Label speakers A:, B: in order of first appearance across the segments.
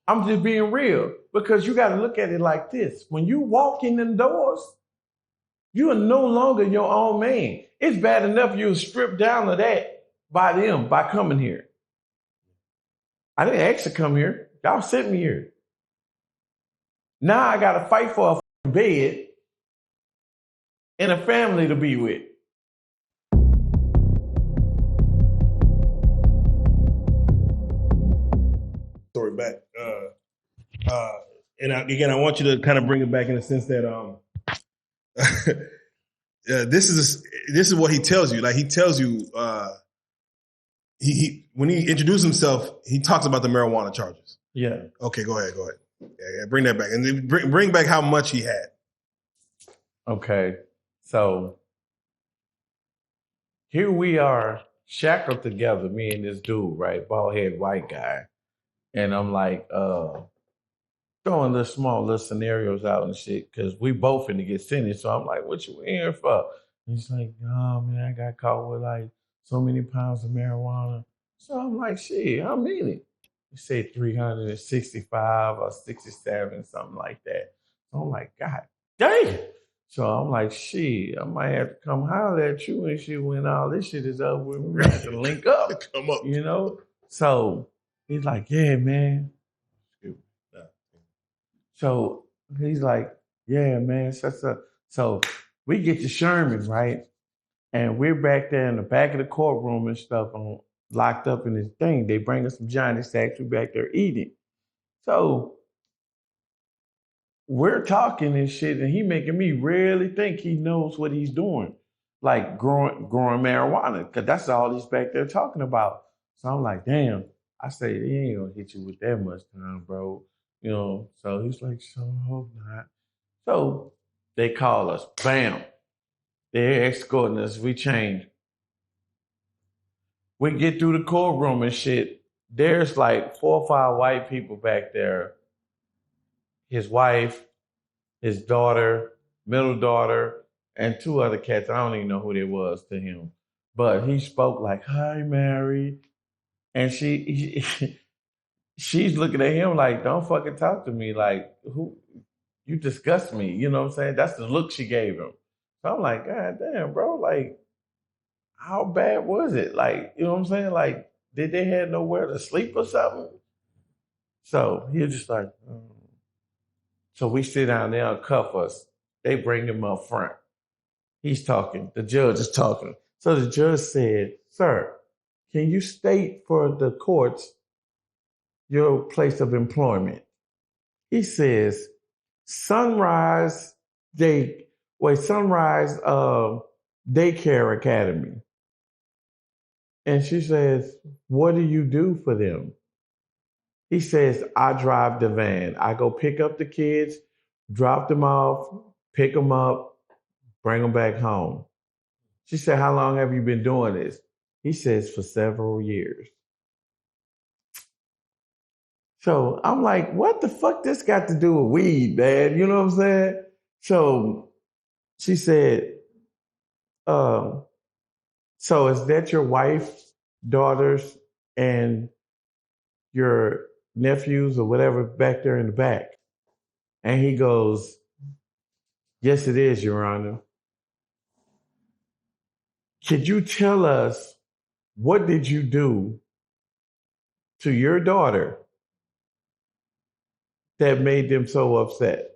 A: I'm just being real because you got to look at it like this. When you walk in the doors, you are no longer your own man. It's bad enough you stripped down of that by them, by coming here. I didn't ask to come here. Y'all sent me here. Now I got to fight for a bed and a family to be with.
B: Story back. And I want you to kind of bring it back in the sense that this is what he tells you. Like he tells you, he when he introduced himself, he talks about the marijuana charges.
A: Yeah.
B: Okay, go ahead. Yeah, bring that back, and then bring back how much he had.
A: Okay, so here we are shackled together, me and this dude, right, bald head white guy, and I'm like throwing little scenarios out and shit because we both finna get sentenced. So I'm like, "What you in here for?" He's like, "Oh man, I got caught with like so many pounds of marijuana." So I'm like, "Shit, how many?" He said 365 or 67, something like that. So I'm like, God damn. So I'm like, shit, I might have to come holler at you and shit when all this shit is up with me. We have to link up.
B: Come up.
A: You know? So he's like, yeah, man. So he's like, yeah, man. So we get to Sherman, right? And we're back there in the back of the courtroom and stuff locked up in this thing. They bring us some Johnny Sacks. We back there eating. So we're talking and shit, and he making me really think he knows what he's doing, like growing marijuana, because that's all he's back there talking about. So I'm like, damn. I say, he ain't gonna hit you with that much time, bro. You know. So he's like, so hope not. So they call us. Bam. They're escorting us. We change. We get through the courtroom and shit. There's like 4 or 5 white people back there. His wife, his daughter, middle daughter, and 2 other cats. I don't even know who they was to him. But he spoke like, hi, Mary. And she's looking at him like, don't fucking talk to me. Like, who? You disgust me. You know what I'm saying? That's the look she gave him. So I'm like, God damn, bro. Like, how bad was it? Like, you know what I'm saying? Like, did they have nowhere to sleep or something? So he was just like, So we sit down there and cuff us. They bring him up front. He's talking. The judge is talking. So the judge said, sir, can you state for the courts your place of employment? He says, Sunrise Daycare Academy. And she says, what do you do for them? He says, I drive the van. I go pick up the kids, drop them off, pick them up, bring them back home. She said, how long have you been doing this? He says, for several years. So I'm like, what the fuck this got to do with weed, man? You know what I'm saying? So she said, so is that your wife, daughters, and your nephews or whatever back there in the back? And he goes, yes, it is, Your Honor. Could you tell us what did you do to your daughter that made them so upset?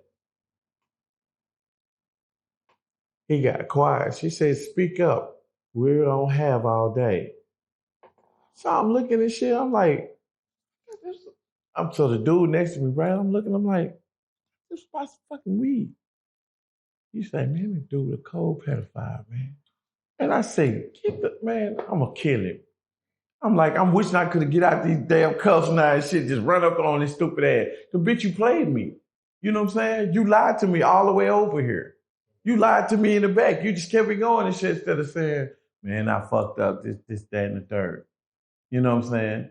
A: He got quiet. She said, speak up. We don't have all day. So I'm looking at shit. I'm like, so the dude next to me, right? I'm looking, I'm like, this is some fucking weed. He said, man, this dude a cold pedophile, man. And I say, man, I'm gonna kill him. I'm like, I'm wishing I could have get out these damn cuffs now and shit, just run up on this stupid ass. The bitch, you played me. You know what I'm saying? You lied to me all the way over here. You lied to me in the back. You just kept me going and shit instead of saying, man, I fucked up this, that, and the third. You know what I'm saying?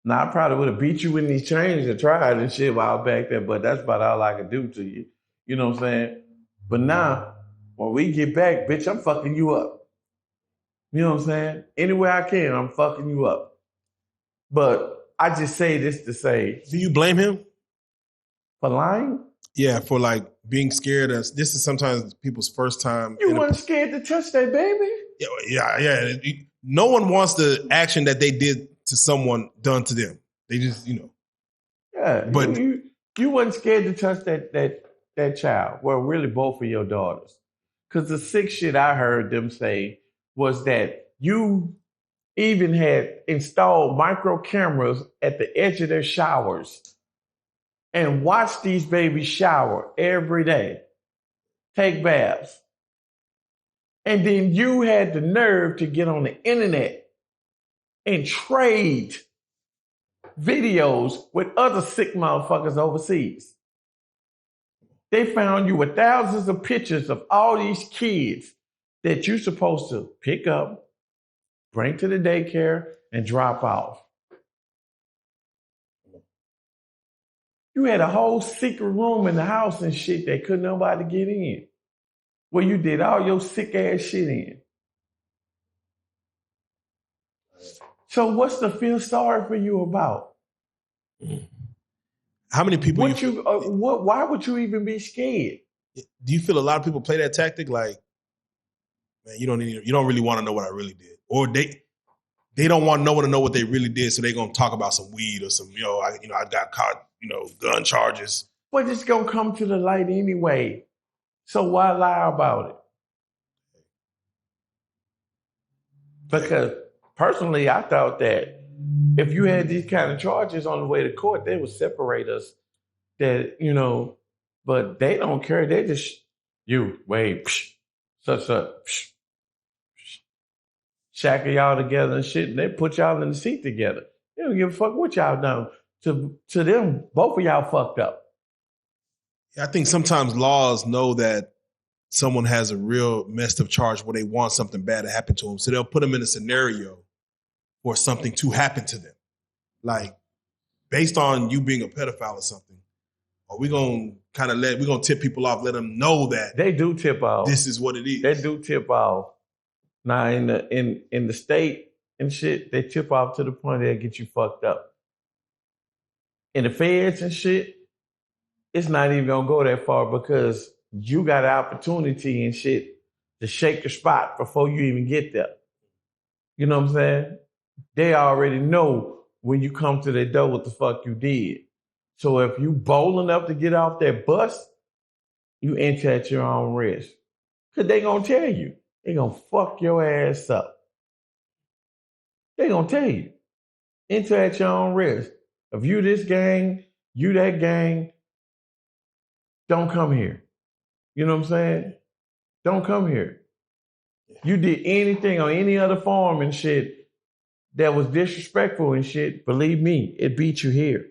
A: Now, I probably would have beat you in these chains and tried and shit while I was back there, but that's about all I could do to you. You know what I'm saying? But now, when we get back, bitch, I'm fucking you up. You know what I'm saying? Any way I can, I'm fucking you up. But I just say this to say.
B: Do you blame him?
A: For lying?
B: Yeah, for like being scared. This is sometimes people's first time.
A: You weren't scared to touch that baby?
B: Yeah. No one wants the action that they did to someone done to them. They just,
A: Yeah,
B: But
A: you wasn't scared to touch that child. Well, really both of your daughters. Because the sick shit I heard them say was that you even had installed micro cameras at the edge of their showers and watched these babies shower every day, take baths. And then you had the nerve to get on the internet and trade videos with other sick motherfuckers overseas. They found you with thousands of pictures of all these kids that you're supposed to pick up, bring to the daycare, and drop off. You had a whole secret room in the house and shit that couldn't nobody get in, where you did all your sick ass shit in. So what's the feel sorry for you about?
B: How many people?
A: Why would you even be scared?
B: Do you feel a lot of people play that tactic? Like, man, you don't really want to know what I really did, or they don't want no one to know what they really did, so they're gonna talk about some weed or some, I got caught, gun charges.
A: But it's gonna come to the light anyway. So why lie about it? Because personally, I thought that if you had these kind of charges on the way to court, they would separate us. But they don't care. They just shackle y'all together and shit, and they put y'all in the seat together. They don't give a fuck what y'all done. To them, both of y'all fucked up.
B: I think sometimes laws know that someone has a real messed up charge where they want something bad to happen to them. So they'll put them in a scenario for something to happen to them. Like, based on you being a pedophile or something, or we're going to tip people off, let them know that
A: they do tip off.
B: This is what it is.
A: They do tip off. Now in the state and shit, they tip off to the point they'll get you fucked up. In the feds and shit, it's not even gonna go that far because you got an opportunity and shit to shake the spot before you even get there. You know what I'm saying? They already know when you come to their door what the fuck you did. So if you bold enough to get off that bus, you enter at your own risk. Because they gonna tell you. They gonna fuck your ass up. They gonna tell you. Enter at your own risk. If you this gang, you that gang, don't come here. You know what I'm saying? Don't come here. You did anything on any other form and shit that was disrespectful and shit, believe me, it beat you here.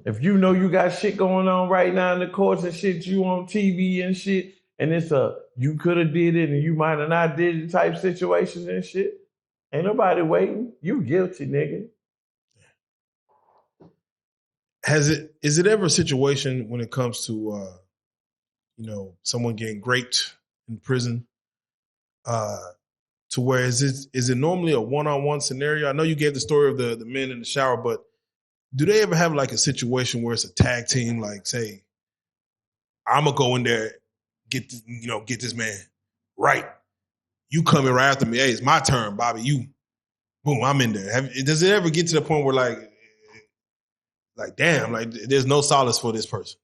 A: If you know you got shit going on right now in the courts and shit, you on TV and shit, and it's you could have did it and you might have not did it type situations and shit, ain't nobody waiting. You guilty, nigga.
B: Is it ever a situation when it comes to someone getting raped in prison, to where is it normally a one-on-one scenario? I know you gave the story of the men in the shower, but do they ever have like a situation where it's a tag team, like say, I'm gonna go in there, get this man right. You coming right after me. Hey, it's my turn, Bobby. You, boom, I'm in there. Does it ever get to the point where like damn, like there's no solace for this person?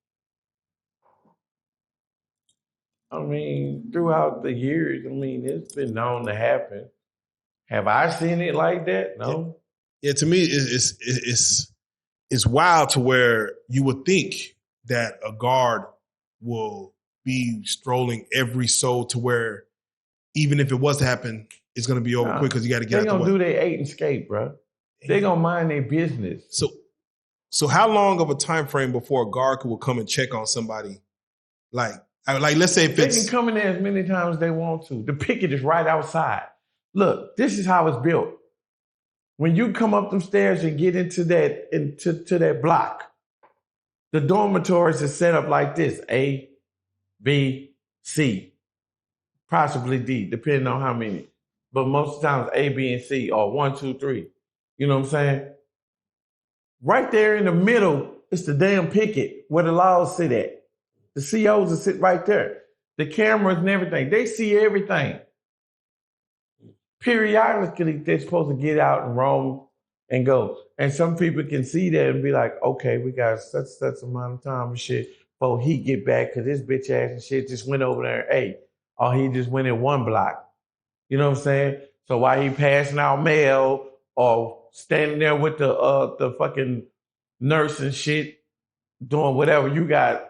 A: I mean, throughout the years, it's been known to happen. Have I seen it like that? No.
B: Yeah, to me, it's wild to where you would think that a guard will be strolling every soul to where even if it was to happen, it's going to be over quick because you got to get out the way.
A: They're going to do their 8 and skate, bro. They're going to mind their business.
B: So how long of a time frame before a guard will come and check on somebody? Like let's say if
A: they can come in there as many times as they want to. The picket is right outside. Look, this is how it's built. When you come up them stairs and get into that block, the dormitories are set up like this: A, B, C, possibly D, depending on how many. But most of the times A, B, and C, or 1, 2, 3. You know what I'm saying? Right there in the middle is the damn picket where the laws sit at. The COs will sit right there. The cameras and everything. They see everything. Periodically, they're supposed to get out and roam and go. And some people can see that and be like, okay, we got such amount of time and shit before he get back because this bitch ass and shit just went over there, hey, or he just went in one block. You know what I'm saying? So while he passing out mail or standing there with the fucking nurse and shit, doing whatever, you got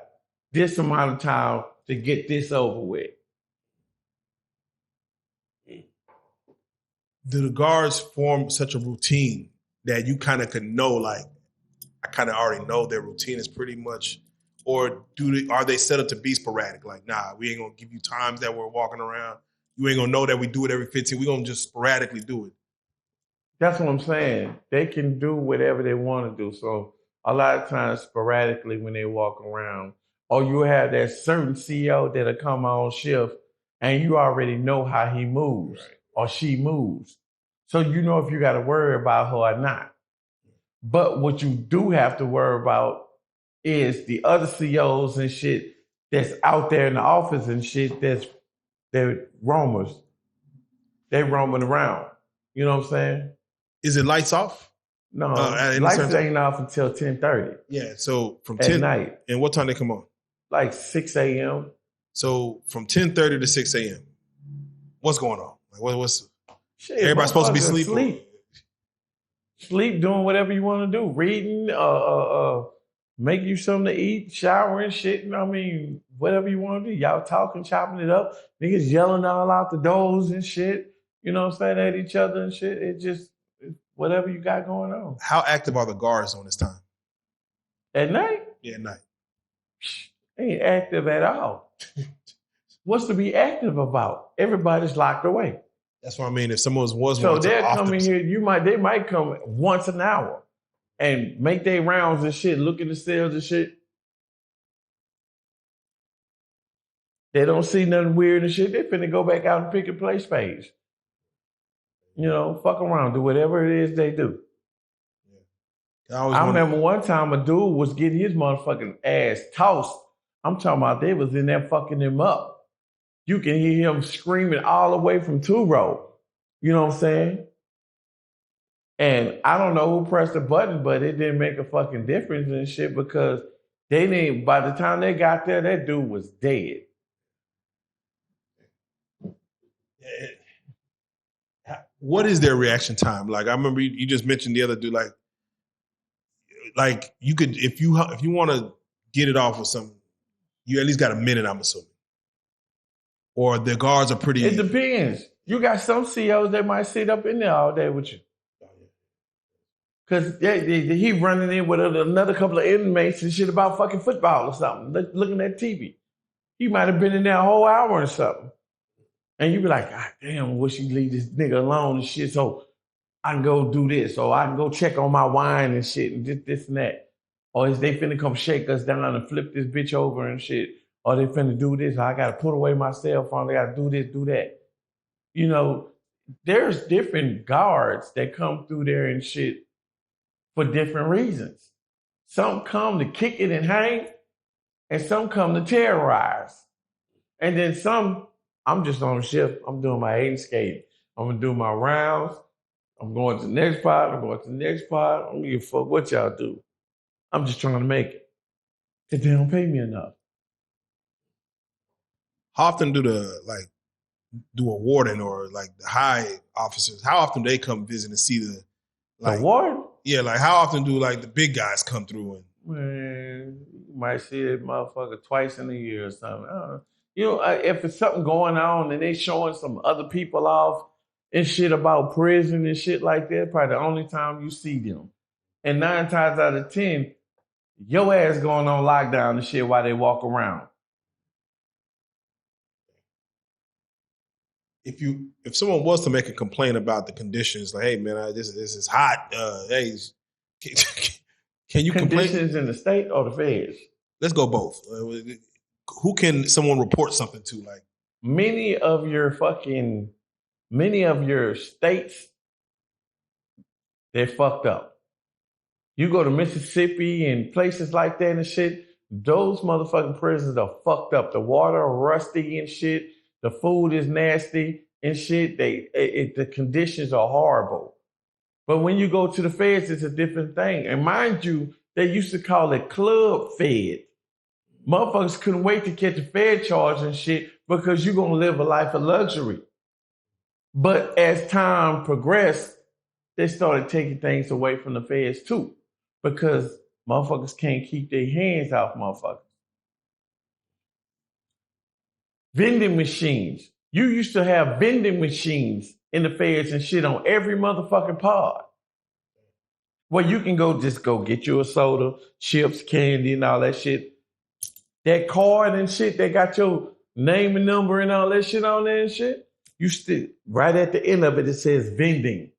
A: this amount of time to get this over with.
B: Do the guards form such a routine that you kind of could know, like, I kind of already know their routine is pretty much, or are they set up to be sporadic? Like, nah, we ain't gonna give you times that we're walking around. You ain't gonna know that we do it every 15. We're gonna just sporadically do it.
A: That's what I'm saying. They can do whatever they want to do. So a lot of times sporadically when they walk around, or you have that certain CEO that'll come on shift and you already know how he moves or she moves. So you know if you got to worry about her or not. But what you do have to worry about is the other CEOs and shit that's out there in the office and shit they're roamers. They're roaming around. You know what I'm saying?
B: Is it lights off?
A: No, lights ain't off until 10:30.
B: Yeah, so from
A: at
B: 10
A: night.
B: And what time they come on?
A: Like 6 a.m.
B: So from 10:30 to 6 a.m. What's going on? Like what's
A: shit,
B: everybody's supposed to be sleeping?
A: Sleep, doing whatever you want to do. Reading, make you something to eat, showering, shit. I mean, whatever you want to do. Y'all talking, chopping it up. Niggas yelling all out the doors and shit. You know what I'm saying? At each other and shit. It just, whatever you got going on.
B: How active are the guards on this time?
A: At night?
B: Yeah, at night.
A: Ain't active at all. What's to be active about? Everybody's locked away.
B: That's what I mean. If someone was
A: so they're coming here, they might come once an hour and make their rounds and shit, look in the cells and shit. They don't see nothing weird and shit. They finna go back out and pick a play space. You know, fuck around, do whatever it is they do. Yeah. I remember one time a dude was getting his motherfucking ass tossed. I'm talking about they was in there fucking him up. You can hear him screaming all the way from 2 Row. You know what I'm saying? And I don't know who pressed the button, but it didn't make a fucking difference and shit because they didn't, by the time they got there, that dude was dead.
B: What is their reaction time? Like, I remember you just mentioned the other dude, like you could, if you want to get it off with something, you at least got a minute, I'm assuming. Or the guards are pretty...
A: It depends. You got some CEOs that might sit up in there all day with you. Because he running in with another couple of inmates and shit about fucking football or something, looking at TV. He might have been in there a whole hour or something. And you be like, God damn, I wish you leave this nigga alone and shit so I can go do this, or I can go check on my wine and shit and this and that. Or is they finna come shake us down and flip this bitch over and shit. Or they finna do this, or I gotta put away my cell phone, I gotta do this, do that. You know, there's different guards that come through there and shit for different reasons. Some come to kick it and hang, and some come to terrorize. And then some, I'm just on shift, I'm doing my 8 skate. I'm gonna do my rounds, I'm going to the next part, I'm going to the next part, I don't give a fuck what y'all do. I'm just trying to make it. Because they don't pay me enough.
B: How often do a warden or like the high officers, how often do they come visit and see the
A: warden?
B: Yeah, like how often do like the big guys come through?
A: Man, you might see that motherfucker twice in a year or something. You know, if it's something going on and they showing some other people off and shit about prison and shit like that, probably the only time you see them. And 9 times out of 10, your ass going on lockdown and shit while they walk around.
B: If someone was to make a complaint about the conditions, like, hey man, this is hot. Hey, can you complain?
A: Conditions in the state or the feds?
B: Let's go both. Who can someone report something to? Like
A: many of your states, they're fucked up. You go to Mississippi and places like that and shit, those motherfucking prisons are fucked up. The water are rusty and shit. The food is nasty and shit. The conditions are horrible. But when you go to the feds, it's a different thing. And mind you, they used to call it club fed. Motherfuckers couldn't wait to catch a fed charge and shit because you're going to live a life of luxury. But as time progressed, they started taking things away from the feds too, because motherfuckers can't keep their hands off motherfuckers. Vending machines. You used to have vending machines in the feds and shit on every motherfucking pod. Where you can just go get you a soda, chips, candy, and all that shit. That card and shit, they got your name and number and all that shit on there and shit. You still, right at the end of it, it says vending.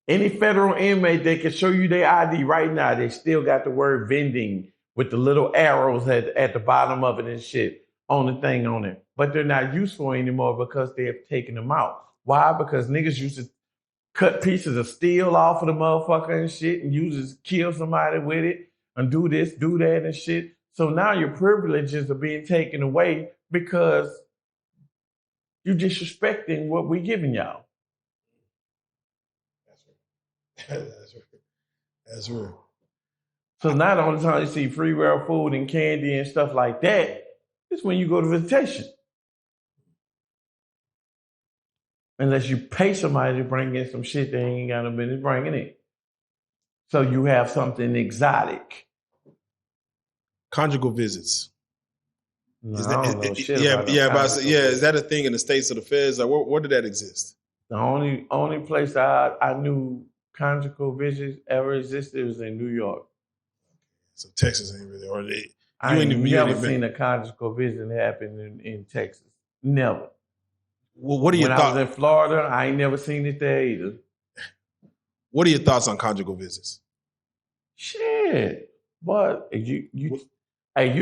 A: Any federal inmate, they can show you their ID right now. They still got the word vending with the little arrows at the bottom of it and shit on the thing on it. But they're not useful anymore because they have taken them out. Why? Because niggas used to cut pieces of steel off of the motherfucker and shit and use it, kill somebody with it and do this, do that and shit. So now your privileges are being taken away because you're disrespecting what we're giving y'all.
B: That's real.
A: So now the only time you see free rail food and candy and stuff like that is when you go to visitation. Unless you pay somebody to bring in some shit they ain't got no business bringing in. So you have something exotic.
B: Conjugal visits.
A: No,
B: is
A: I
B: that,
A: don't know shit
B: yeah,
A: about
B: is that a thing in the states of the feds? Like, where did that exist?
A: The only place I knew conjugal visits ever existed was in New York.
B: So Texas ain't really, or they.
A: I ain't never seen a conjugal visit happen in Texas. Never.
B: Well, what are your thoughts?
A: When I was in Florida, I ain't never seen it there either.
B: What are your thoughts on conjugal visits?
A: Shit. But you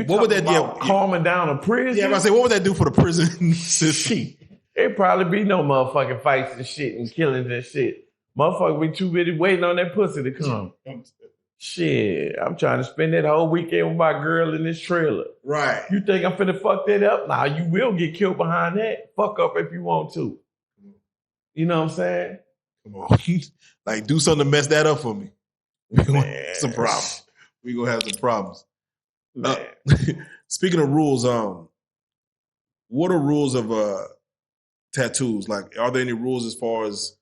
B: what would that do?
A: Calming down a prison?
B: Yeah, I say, what would that do for the prison system?
A: It'd probably be no motherfucking fights and shit and killings and shit. Motherfucker be too busy waiting on that pussy to come. Shit, I'm trying to spend that whole weekend with my girl in this trailer.
B: Right.
A: You think I'm finna fuck that up? Nah, you will get killed behind that. Fuck up if you want to. You know what I'm saying?
B: Come on. Like, do something to mess that up for me. We're going to have some problems. We're going to have some problems. Speaking of rules, what are rules of tattoos? Like, are there any rules as far as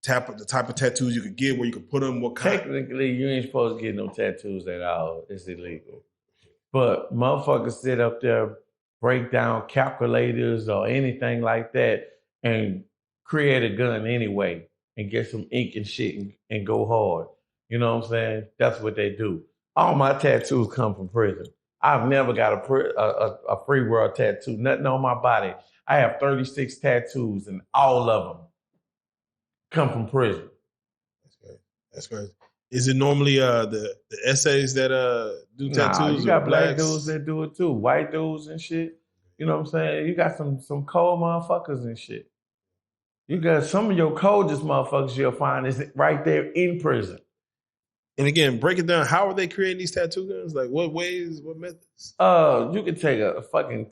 B: the type of tattoos you could get, where you could put them? What kind?
A: Technically, you ain't supposed to get no tattoos at all. It's illegal. But motherfuckers sit up there, break down calculators or anything like that, and create a gun anyway, and get some ink and shit and go hard. You know what I'm saying? That's what they do. All my tattoos come from prison. I've never got a free world tattoo, nothing on my body. I have 36 tattoos, and all of them come from prison.
B: That's great. Is it normally the essays that do tattoos?
A: Nah, you got black dudes that do it too, white dudes and shit. You know what I'm saying? You got some cold motherfuckers and shit. You got some of your coldest motherfuckers you'll find is right there in prison.
B: And again, break it down. How are they creating these tattoo guns? Like, what ways, what methods?
A: You could take a fucking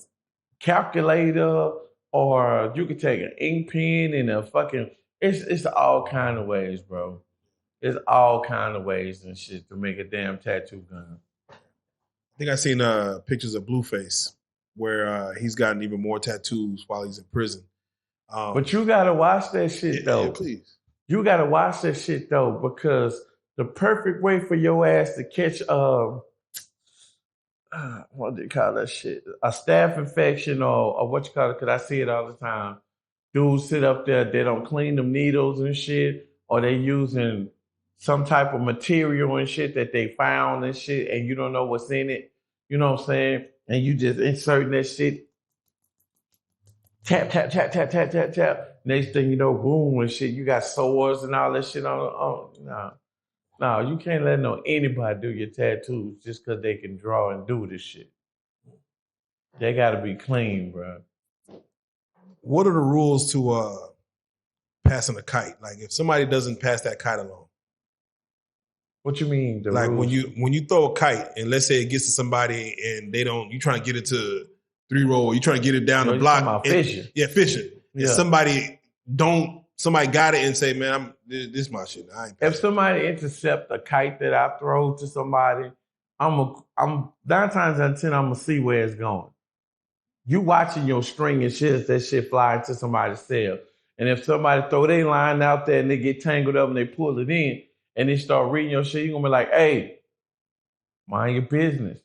A: calculator, or you could take an ink pen and a fucking. It's all kind of ways, bro. It's all kind of ways and shit to make a damn tattoo gun.
B: I think I seen pictures of Blueface where he's gotten even more tattoos while he's in prison.
A: But you gotta watch that shit though.
B: Yeah, please.
A: You gotta watch that shit though, because the perfect way for your ass to catch what do you call that shit? A staph infection or what you call it, because I see it all the time. Dudes sit up there, they don't clean them needles and shit, or they using some type of material and shit that they found and shit, and you don't know what's in it. You know what I'm saying? And you just inserting that shit. Tap, tap, tap, tap, tap, tap, tap. Next thing you know, boom and shit. You got sores and all that shit on. No, you can't let anybody do your tattoos just because they can draw and do this shit. They got to be clean, bro.
B: What are the rules to passing a kite? Like, if somebody doesn't pass that kite along?
A: What you mean? The
B: Like
A: rules?
B: when you throw a kite and let's say it gets to somebody and they don't, you trying to get it to 3-roll, you trying to get it down the
A: You
B: block.
A: talking about fishing?
B: Yeah, fishing.
A: Yeah.
B: And somebody got it and say, man, this is my shit.
A: If somebody intercept a kite that I throw to somebody, I'm 9 times out of 10, I'm gonna see where it's going. You watching your string and shit as that shit fly into somebody's cell. And if somebody throw their line out there and they get tangled up and they pull it in and they start reading your shit, you're gonna be like, hey, mind your business.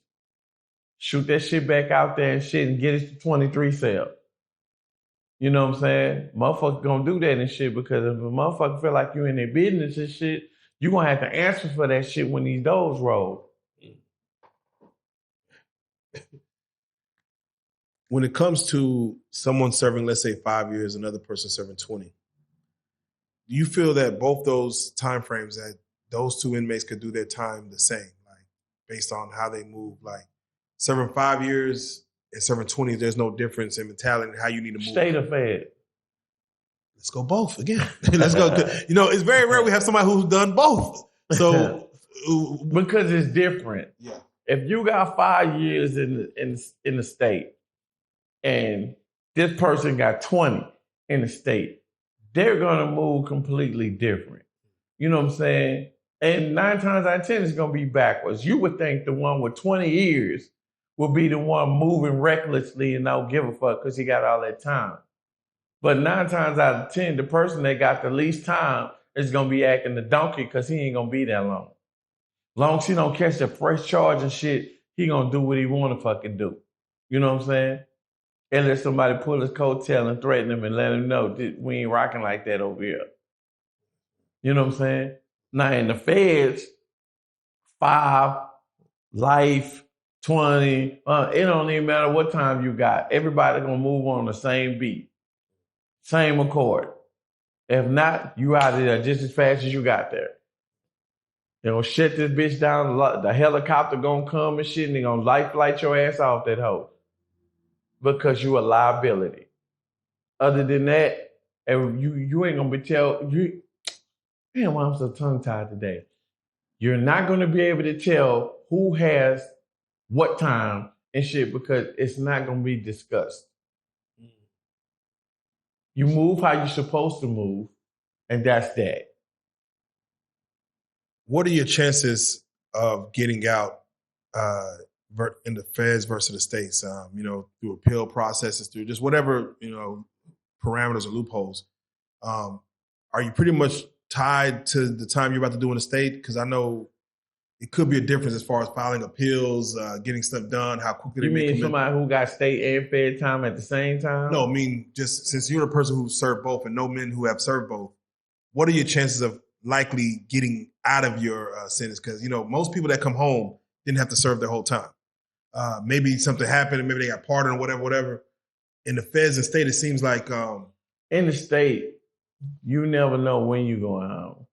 A: Shoot that shit back out there and shit and get it to 23 cell. You know what I'm saying? Motherfuckers gonna do that and shit because if a motherfucker feel like you in their business and shit, you gonna have to answer for that shit when these doors roll.
B: When it comes to someone serving, let's say 5 years, another person serving 20, do you feel that both those time frames that those two inmates could do their time the same, like based on how they move? Like serving 5 years and serving 20, there's no difference in mentality and how you need to move.
A: State or fed?
B: Let's go both again. Let's go. You know, it's very rare we have somebody who's done both. So
A: because it's different.
B: Yeah.
A: If you got 5 years in the state and this person got 20 in the state, they're gonna move completely different. You know what I'm saying? And 9 times out of 10, it's gonna be backwards. You would think the one with 20 years will be the one moving recklessly and don't give a fuck because he got all that time. But 9 times out of 10, the person that got the least time is gonna be acting the donkey because he ain't gonna be that long. Long as he don't catch the fresh charge and shit, he gonna do what he wanna fucking do. You know what I'm saying? And let somebody pull his coattail and threaten him and let him know that we ain't rocking like that over here. You know what I'm saying? Now in the feds, 5, life, 20, it don't even matter what time you got. Everybody gonna move on the same beat, same accord. If not, you out of there just as fast as you got there. They gonna shut this bitch down. The helicopter gonna come and shit, and they gonna life flight your ass off that hoe because you a liability. Other than that, and you ain't gonna be damn, why I'm so tongue tied today. You're not gonna be able to tell who has what time and shit because it's not gonna be discussed. You move how you're supposed to move, and that's that.
B: What are your chances of getting out in the feds versus the states? Through appeal processes, through just whatever parameters or loopholes. Are you pretty much tied to the time you're about to do in the state? Because I know it could be a difference as far as filing appeals, getting stuff done, how quickly
A: you
B: they
A: mean somebody who got state and fed time at the same time?
B: No, I mean just since you're the person who served both and know men who have served both, what are your chances of likely getting out of your sentence? Because most people that come home didn't have to serve their whole time. Maybe something happened, and maybe they got pardoned or whatever. In the feds and state, it seems like
A: in the state, you never know when you're going home.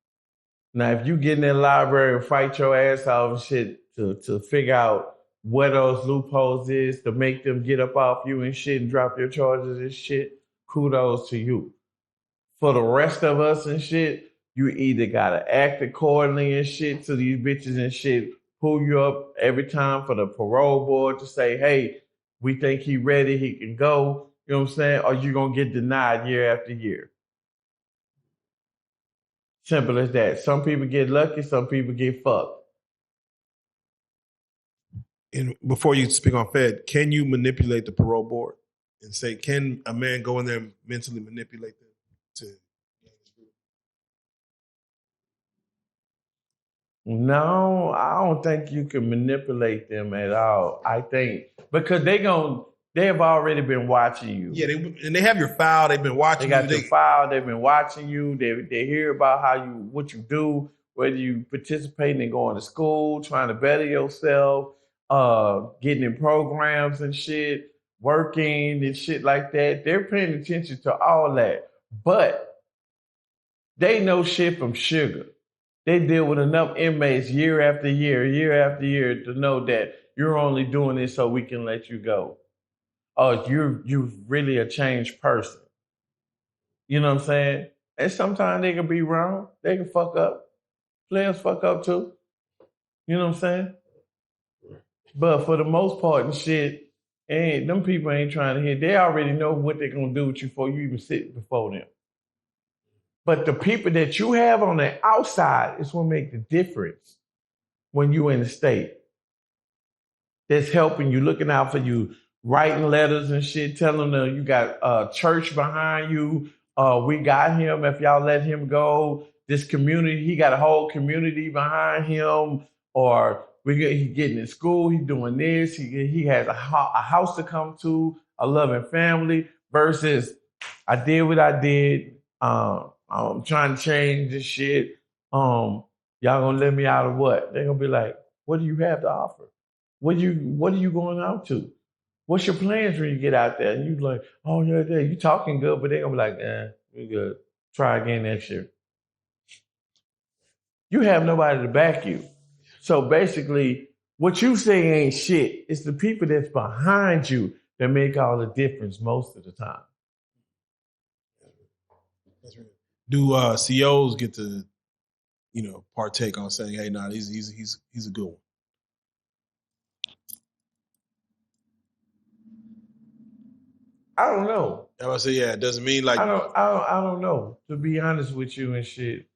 A: Now, if you get in that library and fight your ass off and shit to figure out where those loopholes is to make them get up off you and shit and drop your charges and shit, kudos to you. For the rest of us and shit, you either gotta act accordingly and shit to these bitches and shit, pull you up every time for the parole board to say, hey, we think he ready, he can go, you know what I'm saying? Or you gonna get denied year after year. Simple as that. Some people get lucky, some people get fucked.
B: And before you speak on Fed, can you manipulate the parole board and say, can a man go in there and mentally manipulate them to?
A: No, I don't think you can manipulate them at all. I think because they've already been watching you.
B: Yeah, they have your file. They've been watching you.
A: They got your file. They've been watching you. They hear about what you do, whether you participate in going to school, trying to better yourself, getting in programs and shit, working and shit like that. They're paying attention to all that. But they know shit from sugar. They deal with enough inmates year after year to know that you're only doing this so we can let you go. Oh, you're really a changed person. You know what I'm saying? And sometimes they can be wrong. They can fuck up. Players fuck up too. You know what I'm saying? But for the most part and shit, and them people ain't trying to hear. They already know what they're gonna do with you before you even sit before them. But the people that you have on the outside is what make the difference when you in the state. That's helping you, looking out for you, writing letters and shit, telling them you got a church behind you. We got him. If y'all let him go, this community, he got a whole community behind him. Or he getting in school, he's doing this. He has a house to come to, a loving family. Versus, I did what I did. I'm trying to change this shit. Y'all gonna let me out of what? They're gonna be like, what do you have to offer? What are you going out to? What's your plans when you get out there? And you like, oh yeah, you talking good, but they're gonna be like, we good. Try again next year. You have nobody to back you. So basically, what you say ain't shit. It's the people that's behind you that make all the difference most of the time.
B: That's right. Do COs get to, partake on saying, hey, nah, he's a good one?
A: I don't know.
B: I would say, yeah, it doesn't mean like
A: I don't know, to be honest with you and shit.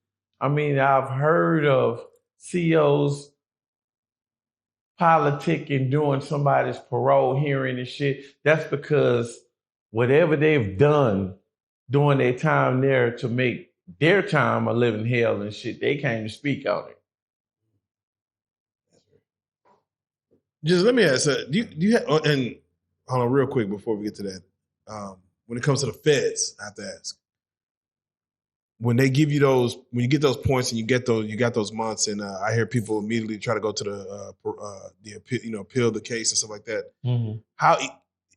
A: I mean, I've heard of CEOs politicking doing somebody's parole hearing and shit. That's because whatever they've done during their time there to make their time a living hell and shit, they can't even speak on it.
B: Just let me ask, do you have, and hold on real quick before we get to that. When it comes to the feds, I have to ask, when they give you those, when you get those points and you got those months, and I hear people immediately try to go to the appeal the case and stuff like that.
A: Mm-hmm.
B: How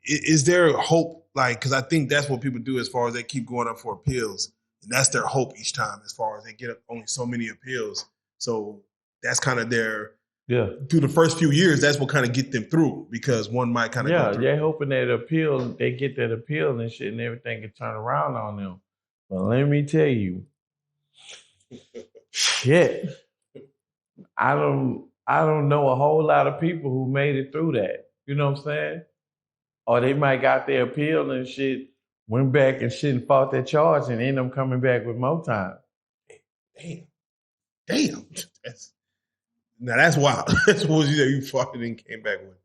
B: is there hope? Like, because I think that's what people do as far as they keep going up for appeals, and that's their hope each time. As far as they get only so many appeals, so that's kind of their. Yeah. Through the first few years, that's what kind of get them through, because one might kind of go through.
A: They're hoping that they get that appeal and shit, and everything can turn around on them. But let me tell you, shit, I don't know a whole lot of people who made it through that. You know what I'm saying? Or they might got their appeal and shit, went back and shit and fought that charge and ended up coming back with more time.
B: Damn. Now that's wild. That's what you fought and then came back with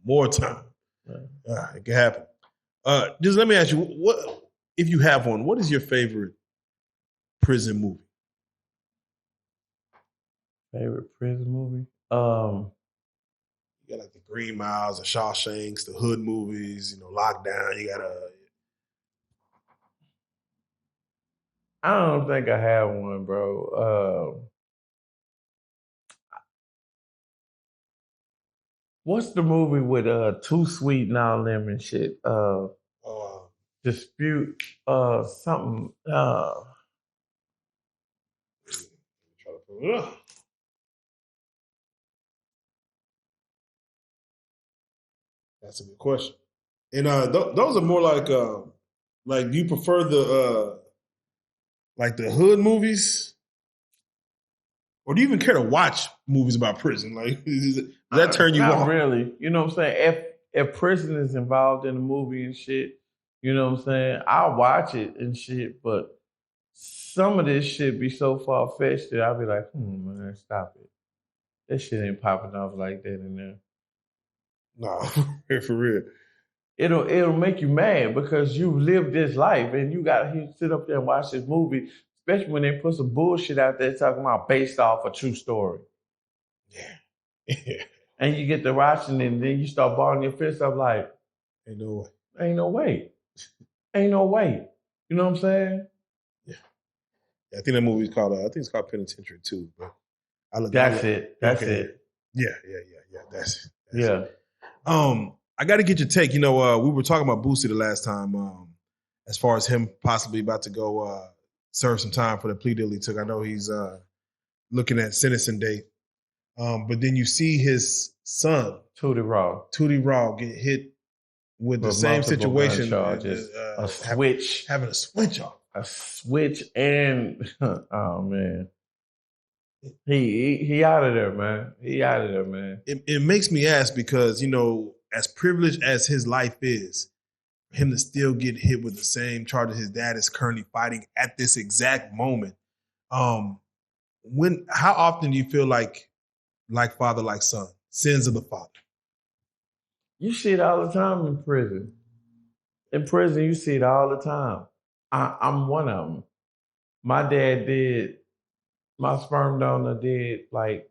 B: more time. Right. It can happen. Just let me ask you, what if you have one? What is your favorite prison movie?
A: Favorite prison movie?
B: You got like the Green Miles, the Shawshanks, the Hood movies. Lockdown. You got
A: I don't think I have one, bro. What's the movie with Too Sweet and all them and shit? Dispute something.
B: That's a good question. And those are more like do you prefer the hood movies? Or do you even care to watch movies about prison? Like, does that turn you off?
A: Not really. You know what I'm saying? If prison is involved in the movie and shit, you know what I'm saying? I'll watch it and shit, but some of this shit be so far-fetched that I'll be like, man, stop it. That shit ain't popping off like that in there.
B: No, for real.
A: It'll make you mad because you lived this life and you got to sit up there and watch this movie, especially when they put some bullshit out there talking about based off a true story.
B: Yeah.
A: And you get to watching it and then you start balling your fist up like,
B: ain't no way.
A: Ain't no way. Ain't no way. You know what I'm saying?
B: Yeah. I think that movie's called, I think it's called Penitentiary 2. But
A: That's it.
B: Yeah, that's it. Yeah. I got to get your take. We were talking about Boosie the last time, as far as him possibly about to go serve some time for the plea deal he took. I know he's looking at sentencing date. But then you see his son,
A: Tootie
B: Raw, get hit with the same situation.
A: Charges, a switch.
B: Having a switch off.
A: A switch and, oh man. He out of there, man. He out of there, man.
B: It makes me ask because, as privileged as his life is, him to still get hit with the same charges his dad is currently fighting at this exact moment. How often do you feel like father, like son, sins of the father?
A: You see it all the time in prison. In prison, you see it all the time. I'm one of them. My dad my sperm donor did like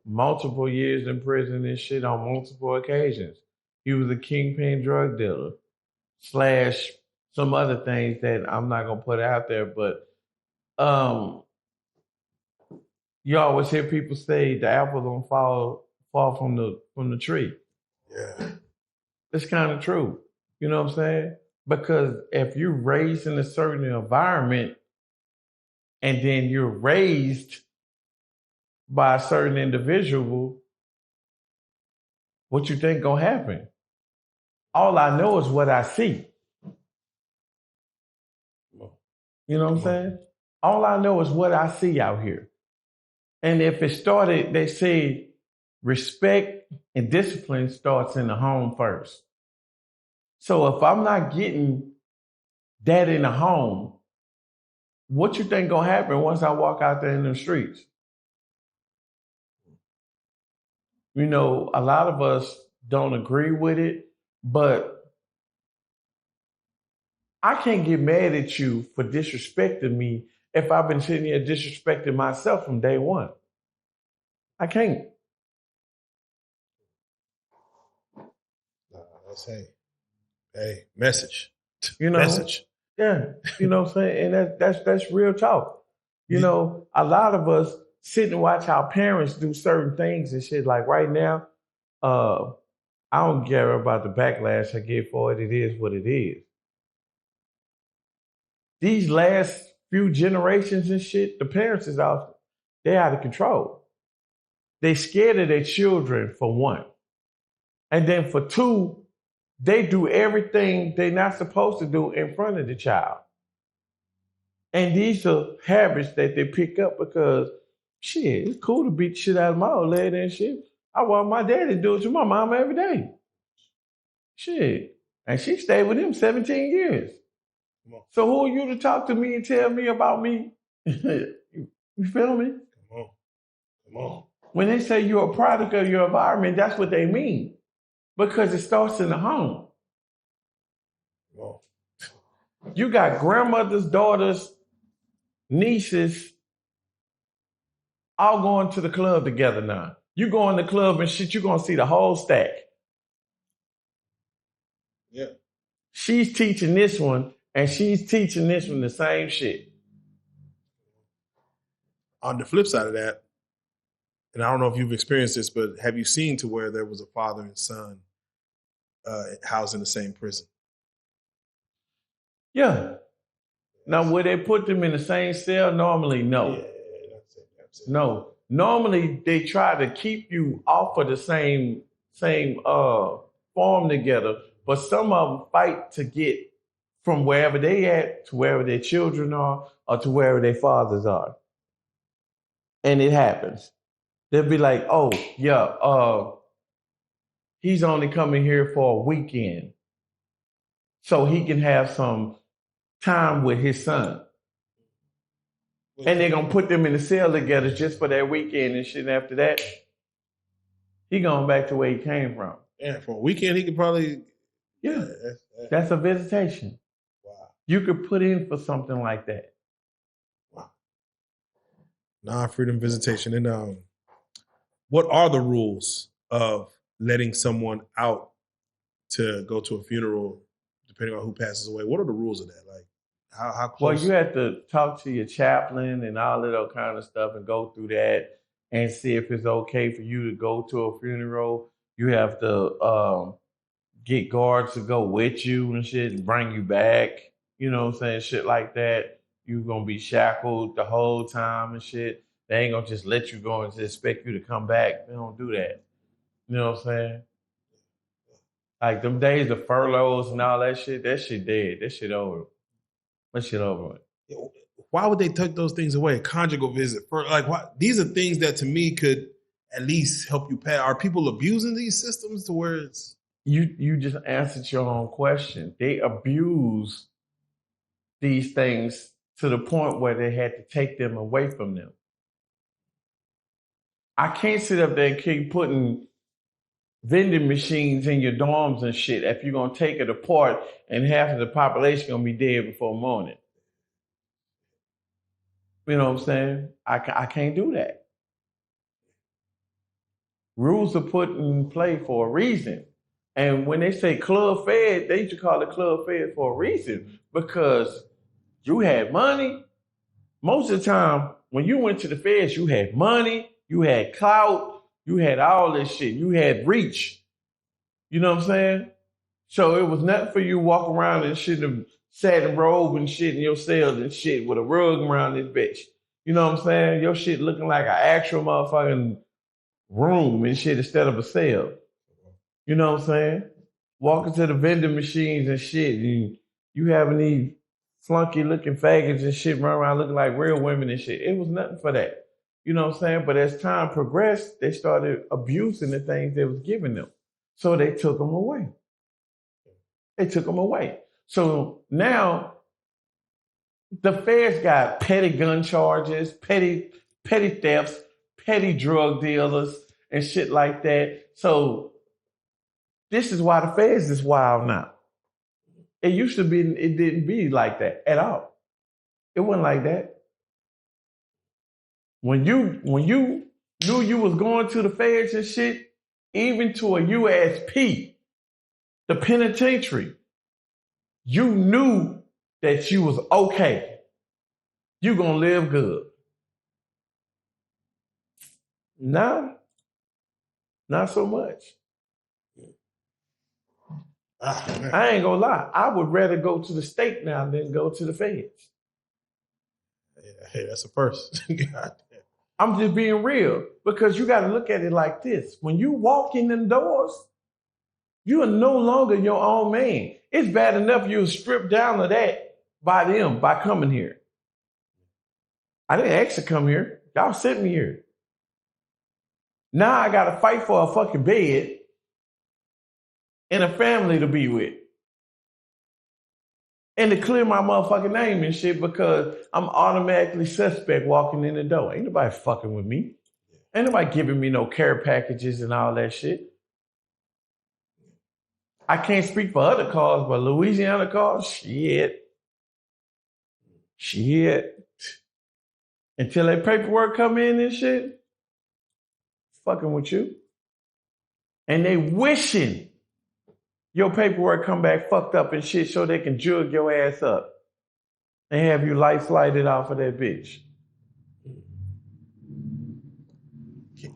A: multiple years in prison and shit on multiple occasions. He was a kingpin drug dealer / some other things that I'm not gonna put out there, but you always hear people say the apple don't fall from the tree.
B: Yeah.
A: It's kind of true. You know what I'm saying? Because if you're raised in a certain environment and then you're raised by a certain individual, what you think gonna happen? All I know is what I see. You know what I'm saying? All I know is what I see out here. And if it started, they say respect and discipline starts in the home first. So if I'm not getting that in the home, what you think gonna happen once I walk out there in the streets? A lot of us don't agree with it, but I can't get mad at you for disrespecting me if I've been sitting here disrespecting myself from day one. I can't.
B: That's message.
A: Message. Yeah, you know what I'm saying? And that's real talk. A lot of us sit and watch our parents do certain things and shit. Like right now, I don't care about the backlash I get for it. It is what it is. These last few generations and shit, the parents they're out of control. They scared of their children, for one. And then for two, they do everything they're not supposed to do in front of the child. And these are habits that they pick up because, shit, it's cool to beat the shit out of my old lady and shit. I want my daddy to do it to my mama every day. Shit. And she stayed with him 17 years. So who are you to talk to me and tell me about me? You feel me?
B: Come on.
A: When they say you're a product of your environment, that's what they mean. Because it starts in the home. You got grandmothers, daughters, nieces, all going to the club together now. You go in the club and shit, you're going to see the whole stack.
B: Yeah.
A: She's teaching this one, and she's teaching this one the same shit.
B: On the flip side of that, and I don't know if you've experienced this, but have you seen to where there was a father and son housed in the same prison?
A: Yeah. Now, would they put them in the same cell? Normally, no.
B: Yeah, that's it.
A: No. Normally, they try to keep you off of the same farm together, but some of them fight to get from wherever they at to wherever their children are or to wherever their fathers are. And it happens. They'll be like, oh, yeah, he's only coming here for a weekend so he can have some time with his son. And they're going to put them in the cell together just for that weekend and shit. And after that, he going back to where he came from.
B: Yeah, for a weekend, he could probably...
A: Yeah, that's a visitation.
B: Wow.
A: You could put in for something like that.
B: Wow. Non-freedom visitation. And what are the rules of letting someone out to go to a funeral, depending on who passes away? What are the rules of that? Like, how close?
A: Well, you have to talk to your chaplain and all of that kind of stuff and go through that and see if it's okay for you to go to a funeral. You have to get guards to go with you and shit and bring you back. You know what I'm saying? Shit like that. You're going to be shackled the whole time and shit. They ain't going to just let you go and just expect you to come back. They don't do that. You know what I'm saying? Like them days of furloughs and all that shit dead. That shit over. That shit over with.
B: why would they take those things away? A conjugal visit for like what? These are things that to me could at least help you pass. Are people abusing these systems to where it's
A: You just answered your own question. They abuse these things to the point where they had to take them away from them. I can't sit up there and keep putting vending machines in your dorms and shit if you're gonna take it apart and half of the population gonna be dead before morning. You know what I'm saying? I can't do that. Rules are put in play for a reason. And when they say club fed, they used to call it club fed for a reason because you had money. Most of the time, when you went to the feds, you had money, you had clout, you had all this shit, you had reach. You know what I'm saying? So it was nothing for you to walk around and shit and satin robe and shit in your cell and shit with a rug around this bitch. You know what I'm saying? Your shit looking like an actual motherfucking room and shit instead of a cell. You know what I'm saying? Walking to the vending machines and shit, and you having these flunky looking faggots and shit run around looking like real women and shit. It was nothing for that. You know what I'm saying? But as time progressed, they started abusing the things they was giving them. So they took them away. They took them away. So now the feds got petty gun charges, petty thefts, petty drug dealers, and shit like that. So this is why the feds is wild now. It used to be, it didn't be like that at all. It wasn't like that. When you knew you was going to the feds and shit, even to a USP, the penitentiary, you knew that you was okay. You gonna live good. Now, not so much. I ain't gonna lie. I would rather go to the state now than go to the feds.
B: Hey, that's a first.
A: I'm just being real because you got to look at it like this. When you walk in the doors, you are no longer your own man. It's bad enough you were stripped down to that by them by coming here. I didn't ask to come here. Y'all sent me here. Now I got to fight for a fucking bed and a family to be with. And to clear my motherfucking name and shit because I'm automatically suspect walking in the door. Ain't nobody fucking with me. Ain't nobody giving me no care packages and all that shit. I can't speak for other cars, but Louisiana cars, shit. Until that paperwork come in and shit, fucking with you. And they wishing your paperwork come back fucked up and shit so they can jug your ass up and have you life flighted off of that bitch.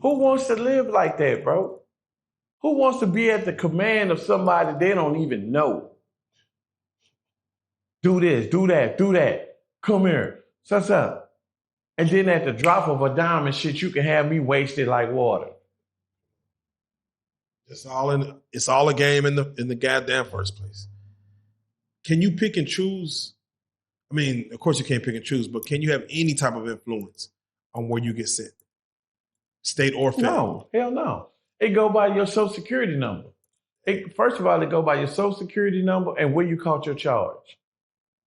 A: Who wants to live like that, bro? Who wants to be at the command of somebody they don't even know? Do this, do that, do that. Come here. What's up? And then at the drop of a dime and shit, you can have me wasted like water.
B: It's all a game in the goddamn first place. Can you pick and choose? I mean, of course you can't pick and choose, but can you have any type of influence on where you get sent? State or federal?
A: No, hell no. It go by your social security number. First of all, it go by your social security number and where you caught your charge.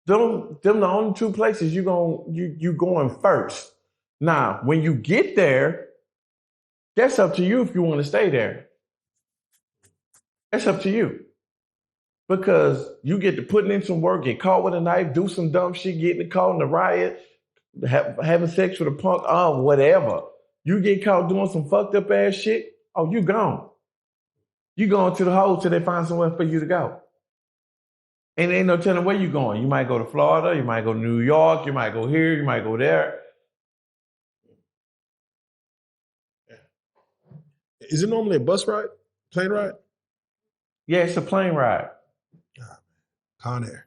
A: Them the only two places you going first. Now, when you get there, that's up to you if you want to stay there. That's up to you. Because you get to putting in some work, get caught with a knife, do some dumb shit, getting caught in a riot, having sex with a punk, whatever. You get caught doing some fucked up ass shit, you gone. You going to the hole till they find somewhere for you to go. And ain't no telling where you going. You might go to Florida, you might go to New York, you might go here, you might go there.
B: Is it normally a bus ride? Plane ride?
A: Yeah, it's a plane ride.
B: Con Air.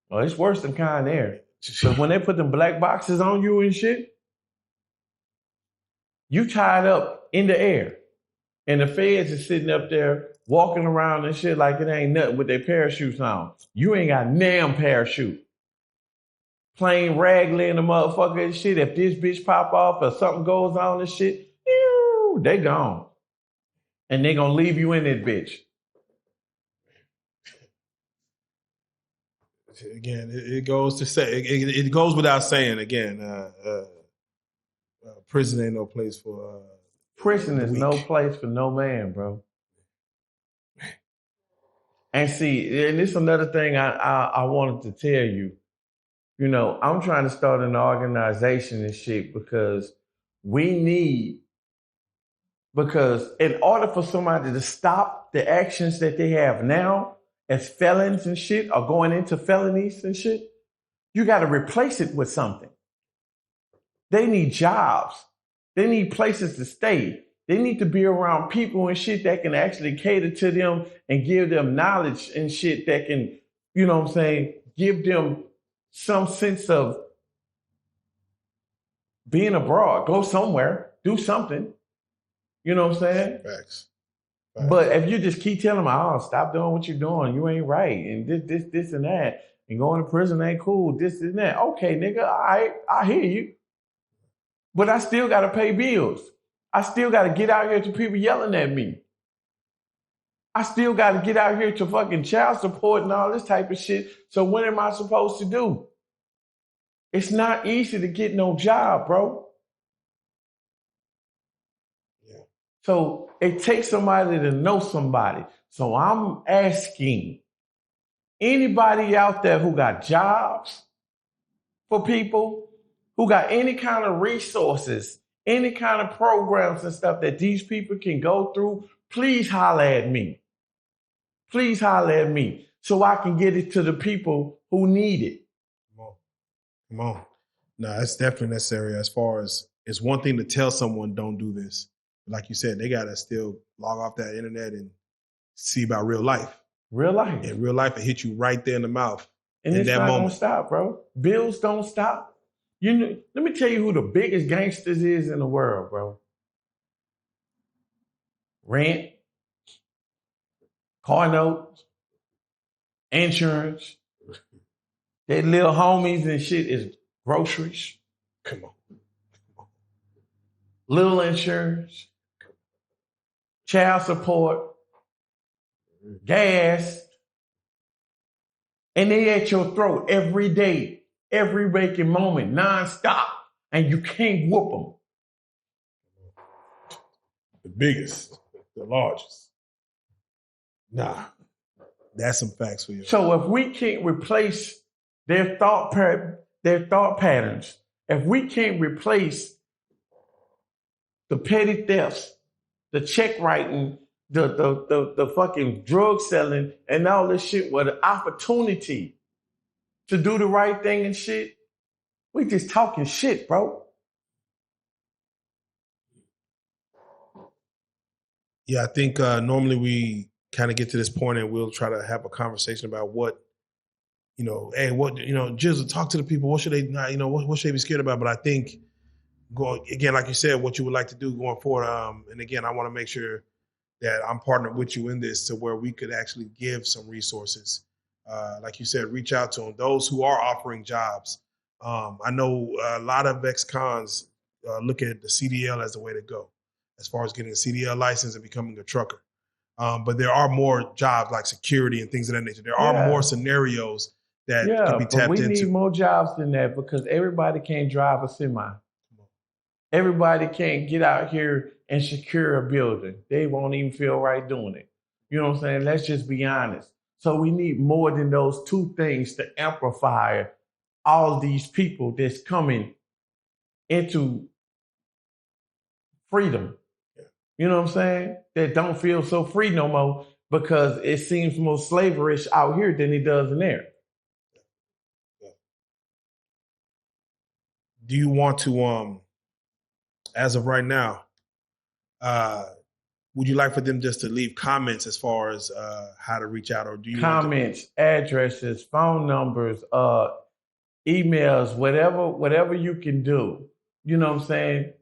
A: Well, it's worse than Con Air. But when they put them black boxes on you and shit, you tied up in the air. And the feds is sitting up there walking around and shit like it ain't nothing with their parachutes on. You ain't got a damn parachute. plain raglan the motherfucker and shit. If this bitch pop off or something goes on and shit, they gone. And they gonna leave you in that bitch.
B: Again, it goes to say it goes without saying. Again, prison ain't no place for.
A: Prison is no place for no man, bro. And see, and this is another thing I wanted to tell you. You know, I'm trying to start an organization and shit because because in order for somebody to stop the actions that they have now as felons and shit or going into felonies and shit, you got to replace it with something. They need jobs. They need places to stay. They need to be around people and shit that can actually cater to them and give them knowledge and shit that can, you know what I'm saying, give them some sense of being abroad. Go somewhere, do something. You know what I'm saying?
B: Facts.
A: But if you just keep telling them, oh, stop doing what you're doing, you ain't right, and this, and that, and going to prison ain't cool, this and that. Okay, nigga, all right, I hear you. But I still got to pay bills. I still got to get out here to people yelling at me. I still got to get out here to fucking child support and all this type of shit. So what am I supposed to do? It's not easy to get no job, bro.
B: Yeah.
A: So it takes somebody to know somebody. So I'm asking anybody out there who got jobs for people, who got any kind of resources, any kind of programs and stuff that these people can go through, please holler at me. Please holler at me so I can get it to the people who need it.
B: Come on. No, that's definitely necessary. As far as it's one thing to tell someone don't do this. Like you said, they gotta still log off that internet and see about real life.
A: Real life.
B: In real life, it hit you right there in the mouth.
A: And
B: in
A: it's
B: that
A: not
B: moment.
A: Gonna stop, bro. Bills don't stop. You know, let me tell you who the biggest gangsters is in the world, bro. Rent, car notes, insurance. Their little homies and shit is groceries.
B: Come on.
A: Little insurance, child support, gas. And they at your throat every day, every waking moment, nonstop. And you can't whoop them.
B: The biggest, the largest. Nah, that's some facts for you.
A: So if we can't replace their thought patterns, if we can't replace the petty thefts, the check writing, the fucking drug selling, and all this shit with an opportunity to do the right thing and shit, we just talking shit, bro.
B: Yeah, I think normally we kind of get to this point and we'll try to have a conversation about what, hey, Jizzle, talk to the people. What should they not, what should they be scared about? But I think going again, like you said, what you would like to do going forward. And again, I want to make sure that I'm partnered with you in this to where we could actually give some resources. Like you said, reach out to them. Those who are offering jobs. I know a lot of ex-cons look at the CDL as the way to go as far as getting a CDL license and becoming a trucker. But there are more jobs like security and things of that nature. There are more scenarios that can be tapped into.
A: We need more jobs than that because everybody can't drive a semi. Everybody can't get out here and secure a building. They won't even feel right doing it. You know what I'm saying? Let's just be honest. So we need more than those two things to amplify all these people that's coming into freedom. You know what I'm saying? That don't feel so free no more because it seems more slaverish out here than it does in there.
B: Do you want to, as of right now, would you like for them just to leave comments as far as how to reach out, or do you
A: comments, addresses, phone numbers, emails, whatever you can do? You know what I'm saying?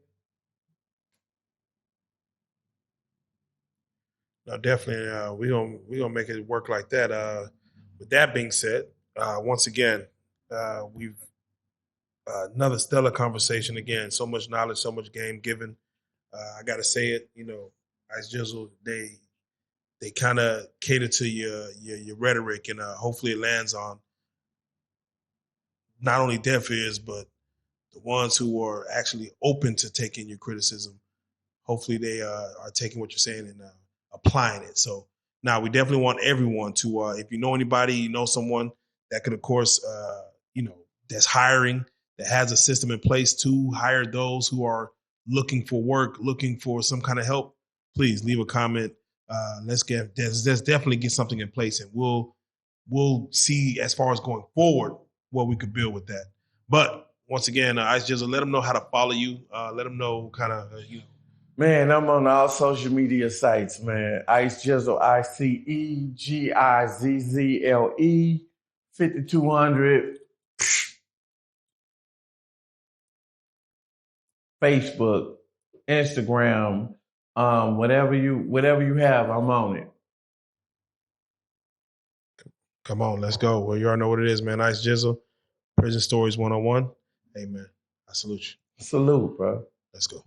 B: No, definitely. We're gonna make it work like that. With that being said, once again, we've Another stellar conversation again. So much knowledge, so much game given. I got to say it, IceGizzle, they kind of cater to your rhetoric, and hopefully it lands on not only deaf ears, but the ones who are actually open to taking your criticism. Hopefully they are taking what you're saying and applying it. So now we definitely want everyone to, if you know anybody, you know someone that could, of course, that's hiring, that has a system in place to hire those who are looking for work, looking for some kind of help, please leave a comment. Let's definitely get something in place, and we'll see as far as going forward what we could build with that. But once again, IceGizzle, let them know how to follow you. Let them know kind of
A: Man, I'm on all social media sites, man. IceGizzle, IceGizzle, 5200. Facebook, Instagram, whatever you have, I'm on it.
B: Come on, let's go. Well, you already know what it is, man. IceGizzle, Prison Stories 101. Hey, man, I salute you.
A: Salute, bro.
B: Let's go.